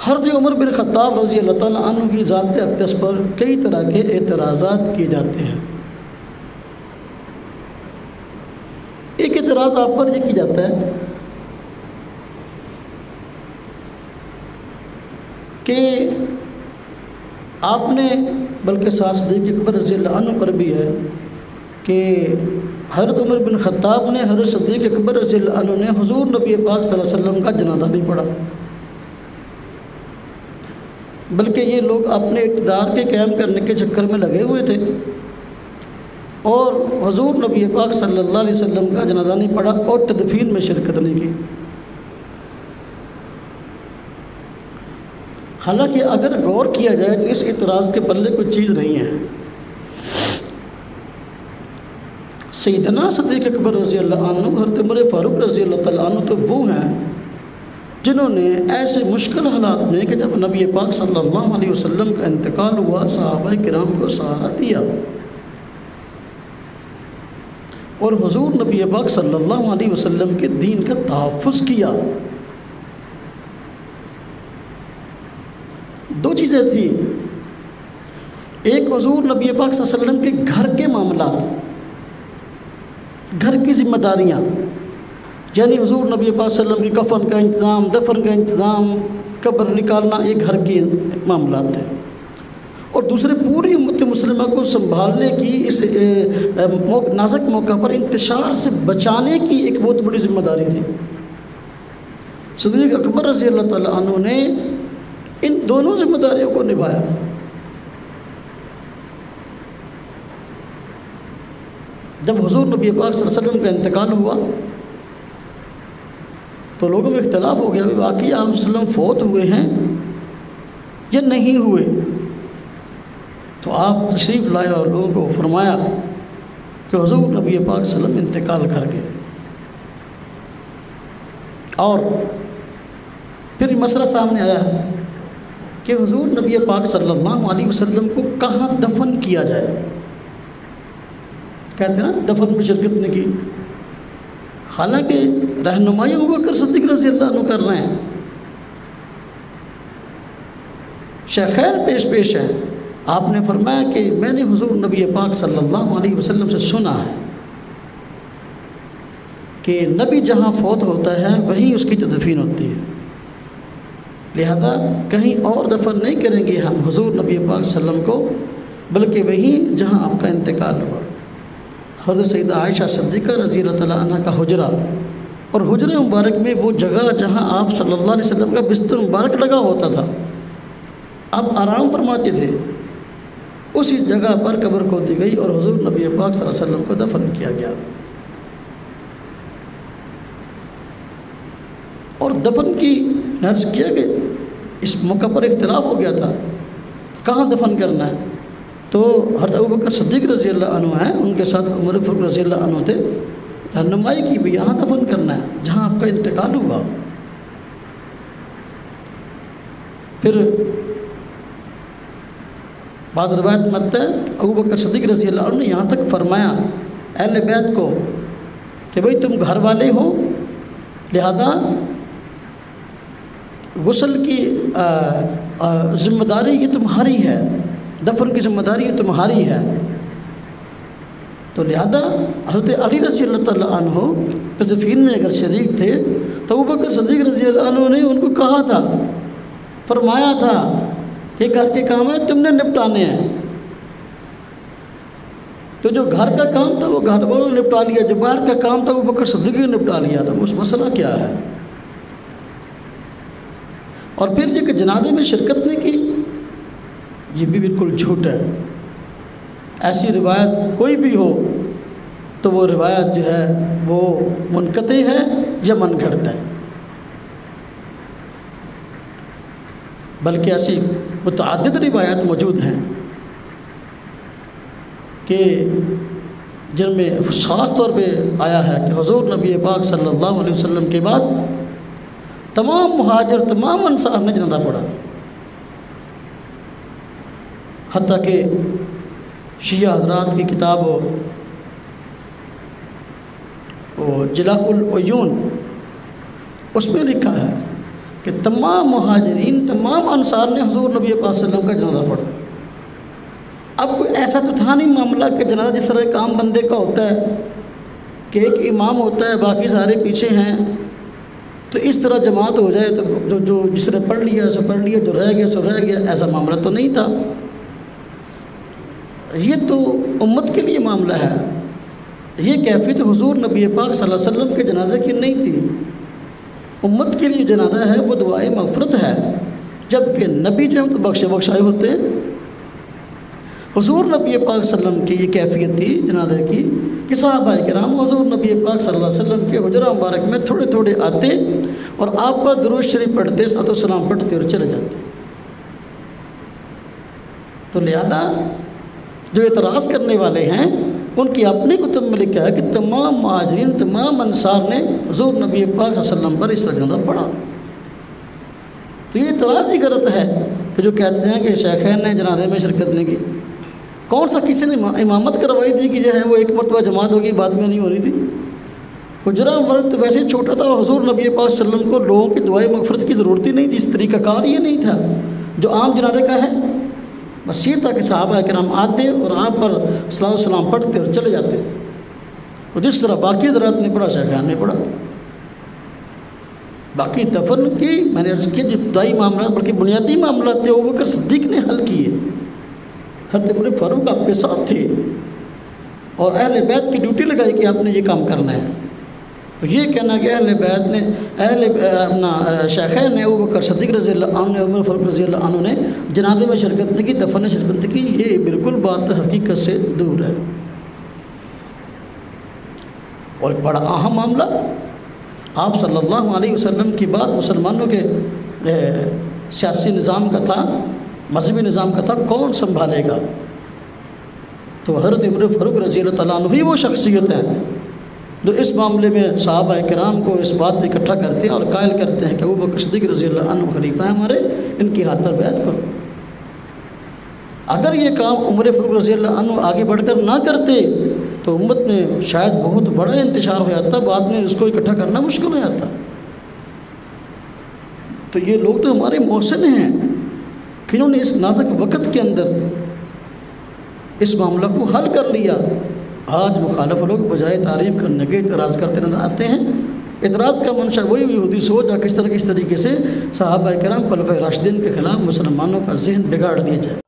حضرت عمر بن خطاب رضی اللہ تعالیٰ عنہ کی ذات اقدس پر کئی طرح کے اعتراضات کیے جاتے ہیں۔ ایک اعتراض آپ پر یہ کیا جاتا ہے کہ آپ نے، بلکہ ساتھ صدیق اکبر رضی اللہ عنہ پر بھی ہے کہ حضرت عمر بن خطاب نے حضرت صدیق اکبر رضی اللہ عنہ نے حضور نبی پاک صلی اللہ علیہ وسلم کا جنازہ نہیں پڑھا، بلکہ یہ لوگ اپنے اقتدار کے قائم کرنے کے چکر میں لگے ہوئے تھے اور حضور نبی پاک صلی اللہ علیہ وسلم کا جنازہ نہیں پڑھا اور تدفین میں شرکت نہیں کی۔ حالانکہ اگر غور کیا جائے تو اس اعتراض کے پلے کوئی چیز نہیں ہے۔ سیدنا صدیق اکبر رضی اللہ عنہ، حضرت عمر فاروق رضی اللہ تعالیٰ عنہ تو وہ ہیں جنہوں نے ایسے مشکل حالات میں کہ جب نبی پاک صلی اللہ علیہ وسلم کا انتقال ہوا صحابہ کرام کو سہارا دیا اور حضور نبی پاک صلی اللہ علیہ وسلم کے دین کا تحفظ کیا۔ دو چیزیں تھیں، ایک حضور نبی پاک صلی اللہ علیہ وسلم کے گھر کے معاملات، گھر کی ذمہ داریاں، یعنی حضور نبی پاک صلی اللہ علیہ وسلم کی کفن کا انتظام، دفن کا انتظام، قبر نکالنا، یہ گھر کے معاملات ہیں، اور دوسرے پوری امت مسلمہ کو سنبھالنے کی، اس نازک موقع پر انتشار سے بچانے کی ایک بہت بڑی ذمہ داری تھی۔ صدیق اکبر رضی اللہ تعالیٰ عنہ نے ان دونوں ذمہ داریوں کو نبھایا۔ جب حضور نبی پاک صلی اللہ علیہ وسلم کا انتقال ہوا تو لوگوں میں اختلاف ہو گیا کہ واقعی آپ صلی اللہ علیہ وسلم فوت ہوئے ہیں یا نہیں ہوئے، تو آپ تشریف لائے اور لوگوں کو فرمایا کہ حضور نبی پاک صلی اللہ علیہ وسلم انتقال کر گئے، اور پھر مسئلہ سامنے آیا کہ حضور نبی پاک صلی اللہ علیہ وسلم کو کہاں دفن کیا جائے۔ کہتے ہیں نا دفن میں شرکت نہیں کی، حالانکہ رہنمائی ابوبکر صدیق رضی اللہ عنہ کر رہے ہیں، شیخین پیش ہیں۔ آپ نے فرمایا کہ میں نے حضور نبی پاک صلی اللہ علیہ وسلم سے سنا ہے کہ نبی جہاں فوت ہوتا ہے وہیں اس کی تدفین ہوتی ہے، لہذا کہیں اور دفن نہیں کریں گے ہم حضور نبی پاک صلی اللہ علیہ وسلم کو، بلکہ وہیں جہاں آپ کا انتقال ہوا۔ حضرت سیدہ عائشہ صدیقہ رضی اللہ تعالیٰ عنہ کا حجرہ، اور حجرہ مبارک میں وہ جگہ جہاں آپ صلی اللہ علیہ وسلم کا بستر مبارک لگا ہوتا تھا، آپ آرام فرماتے تھے، اسی جگہ پر قبر کھودی گئی اور حضور نبی پاک صلی اللہ علیہ وسلم کو دفن کیا گیا۔ اور دفن کی عرض کیا کہ اس موقع پر اختلاف ہو گیا تھا کہاں دفن کرنا ہے، تو حضرت ابوبکر صدیق رضی اللہ عنہ ہیں، ان کے ساتھ عمر فاروق رضی اللہ عنہ تھے، رہنمائی کی بھی یہاں دفن کرنا ہے جہاں آپ کا انتقال ہوا۔ پھر بعض روایت میں آتا ہے ابوبکر صدیق رضی اللہ عنہ نے یہاں تک فرمایا اہل بیت کو کہ بھئی تم گھر والے ہو، لہذا غسل کی ذمہ داری یہ تمہاری ہے، دفن کی ذمہ داری یہ تمہاری ہے، تو لہذا حضرت علی رضی اللہ تعالیٰ عنہ تدفین میں اگر شریک تھے تو ابوبکر صدیق رضی اللہ عنہ نے ان کو کہا تھا، فرمایا تھا کہ گھر کے کام ہیں تم نے نپٹانے ہیں، تو جو گھر کا کام تھا وہ گھر والوں نے نپٹا لیا، جو باہر کا کام تھا وہ ابوبکر صدیق نے نپٹا لیا تھا۔ مسئلہ کیا ہے؟ اور پھر یہ کہ جنازے میں شرکت نہیں کی، یہ بھی بالکل جھوٹ ہے۔ ایسی روایت کوئی بھی ہو تو وہ روایت جو ہے وہ منقطع ہے یا من گھڑت ہے، بلکہ ایسی متعدد روایات موجود ہیں کہ جن میں خاص طور پہ آیا ہے کہ حضور نبی پاک صلی اللہ علیہ وسلم کے بعد تمام مہاجر، تمام انصار نے جنازہ پڑھا، حتیٰ کہ شیعہ حضرات کی کتاب جلاء العیون اس میں لکھا ہے کہ تمام مہاجرین تمام انصار نے حضور نبی پاک صلی اللہ علیہ وسلم کا جنازہ پڑھا۔ اب کوئی ایسا تو تھا نہیں معاملہ کہ جنازہ جس طرح ایک عام بندے کا ہوتا ہے کہ ایک امام ہوتا ہے باقی سارے پیچھے ہیں، تو اس طرح جماعت ہو جائے تو جو جس نے پڑھ لیا سو پڑھ لیا، جو رہ گیا سو رہ گیا، ایسا معاملہ تو نہیں تھا۔ یہ تو امت کے لیے معاملہ ہے، یہ کیفیت حضور نبی پاک صلی اللہ علیہ وسلم کے جنازے کی نہیں تھی۔ امت کے لیے جنازہ ہے وہ دعائے مغفرت ہے، جبکہ نبی جو ہیں تو بخشائے ہوتے ہیں۔ حضور نبی پاک صلی اللہ علیہ وسلم کی یہ کیفیت تھی جنازے کی کہ صحابہ کرام حضور نبی پاک صلی اللہ علیہ وسلم کے حجرہ مبارک میں تھوڑے تھوڑے آتے اور آپ پر درود شریف پڑھتے، صلوات و سلام پڑھتے اور چلے جاتے۔ تو لہذا جو اعتراض کرنے والے ہیں ان کی اپنی کتب میں لکھا ہے کہ تمام مہاجرین تمام انصار نے حضور نبی پاک صلی اللہ علیہ وسلم پر اس طرح جنازہ پڑھا۔ تو یہ اعتراض ہی غلط ہے کہ جو کہتے ہیں کہ شیخین نے جنازے میں شرکت نہیں کی۔ کون سا کسی نے امامت کروائی تھی کہ جو ہے وہ ایک مرتبہ جماعت ہوگی بعد میں نہیں ہو رہی تھی؟ حجرہ مبارک تو ویسے چھوٹا تھا، حضور نبی پاک صلی اللہ علیہ وسلم کو لوگوں کی دعائے مغفرت کی ضرورت ہی نہیں تھی، اس طریقہ کار یہ نہیں تھا جو عام جنازے کا ہے۔ بس یہ تھا کہ صحابہ کرام آتے اور آپ پر صلاۃ و سلام پڑھتے اور چلے جاتے، اور جس طرح باقی حضرات نے پڑھا شیخان نے پڑھا۔ باقی دفن کی میں نے عرض کیا جو ابتدائی معاملات بلکہ بنیادی معاملات تھے وہ بکر صدیق نے حل کیے۔ حضرت عمر فاروق آپ کے ساتھ تھے اور اہل بیت کی ڈیوٹی لگائی کہ آپ نے یہ کام کرنا ہے۔ تو یہ کہنا کہ اہل بیت نے اپنا شیخین نے ابو بکر صدیق رضی اللہ عنہ نے عمر فاروق رضی اللہ عنہ نے جنازے میں شرکت نہیں کی، دفن میں شرکت نہیں کی، یہ بالکل بات حقیقت سے دور ہے۔ اور ایک بڑا اہم معاملہ آپ صلی اللہ علیہ وسلم کی بات مسلمانوں کے سیاسی نظام کا تھا، مذہبی نظام کا تھا، کون سنبھالے گا؟ تو حضرت عمر فاروق رضی اللہ تعالیٰ عنہ ہی وہ شخصیت ہیں جو اس معاملے میں صحابہ کرام کو اس بات پہ اکٹھا کرتے ہیں اور قائل کرتے ہیں کہ ابو بکر صدیق رضی اللہ عنہ خلیفہ ہیں ہمارے، ان کی ہاتھ پر بیعت کرو۔ اگر یہ کام عمر فاروق رضی اللہ عنہ آگے بڑھ کر نہ کرتے تو امت میں شاید بہت بڑا انتشار ہو جاتا، بعد میں اس کو اکٹھا کرنا مشکل ہو جاتا۔ تو یہ لوگ تو ہمارے محسن ہیں کہ انہوں نے اس نازک وقت کے اندر اس معاملہ کو حل کر لیا۔ آج مخالف لوگ بجائے تعریف کرنے کے اعتراض کرتے نظر آتے ہیں۔ اعتراض کا منشا وہی یہودی سوچ ہے کہ کس طریقے سے صحابہ کرام خلفائے راشدین کے خلاف مسلمانوں کا ذہن بگاڑ دیا جائے۔